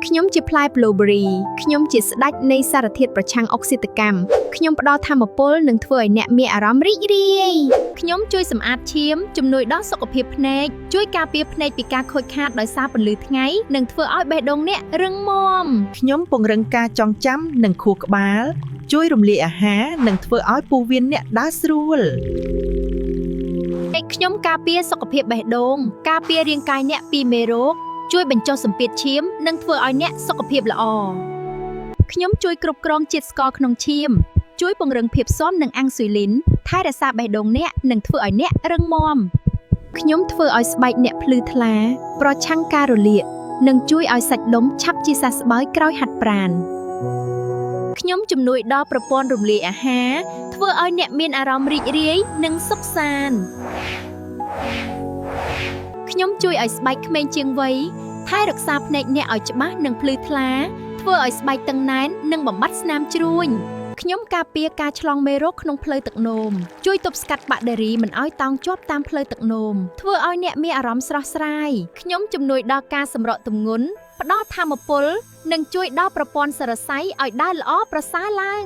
ខ្ញុំជាផ្លែ blueberry ខ្ញុំជាស្ដេចនៃសារធាតុប្រឆាំងអុកស៊ីតកម្មខ្ញុំផ្ដល់ថាមពលនិងធ្វើឲ្យអ្នកមានអារម្មណ៍រីករាយខ្ញុំជួយសម្អាតឈាមជំនួយដល់សុខភាពភ្នែកជួយការពារភ្នែកពីការខូចខាតដោយសារពន្លឺថ្ងៃនិងធ្វើឲ្យបេះដូងអ្នករឹងមាំខ្ញុំពង្រឹងការចងចាំនិងខួរក្បាលជួយរំលាយអាហារនិងធ្វើឲ្យពោះវៀនអ្នកដើរស្រួលខ្ញុំការពារសុខភាពបេះដូងការពាររាងកាយអ្នកពីមេរោគជួយបញ្ចុះសម្ពាធឈាមនិងធ្វើឲ្យអ្នកសុខភាពល្អខ្ញុំជួយគ្រប់គ្រងជាតិស្ករក្នុងឈាមជួយពង្រឹងភាពស៊ាំនឹងអាំងស៊ុយលីនថែរក្សាបេះដូងអ្នកនិងធ្វើឲ្យអ្នករឹងមាំខ្ញុំធ្វើឲ្យស្បែកអ្នកភ្លឺថ្លាប្រឆាំងការរលាកនិងជួយឲ្យសាច់ដុំឆាប់ជាសះស្បើយក្រោយហាត់ប្រាណខ្ញុំជំនួយដល់ប្រព័ន្ធរំលាយអាហារធ្វើឲ្យអ្នកមានអារម្មណ៍រីករាយនិងសុខសាន្តខ្ញុំជួយឲ្យស្បែកក្មេងជាងវ័យថែរក្សាភ្នែកអ្នកឲ្យច្បាស់និងភ្លឺថ្លាធ្វើឲ្យស្បែកតឹងណែននិងបំបត្តិស្នាមជ្រួញខ្ញុំការពារការឆ្លងមេរោគក្នុងផ្លូវទឹកនោមជួយទប់ស្កាត់បាក់តេរីមិនឲ្យតោងជាប់តាមផ្លូវទឹកនោមធ្វើឲ្យអ្នកមានអារម្មណ៍ស្រស់ស្រាយខ្ញុំជំនួយដល់ការសម្រកទម្ងន់ផ្ដល់ថាមពលនិងជួយដល់ប្រព័ន្ធសរសៃឲ្យដើរល្អប្រសើរឡើង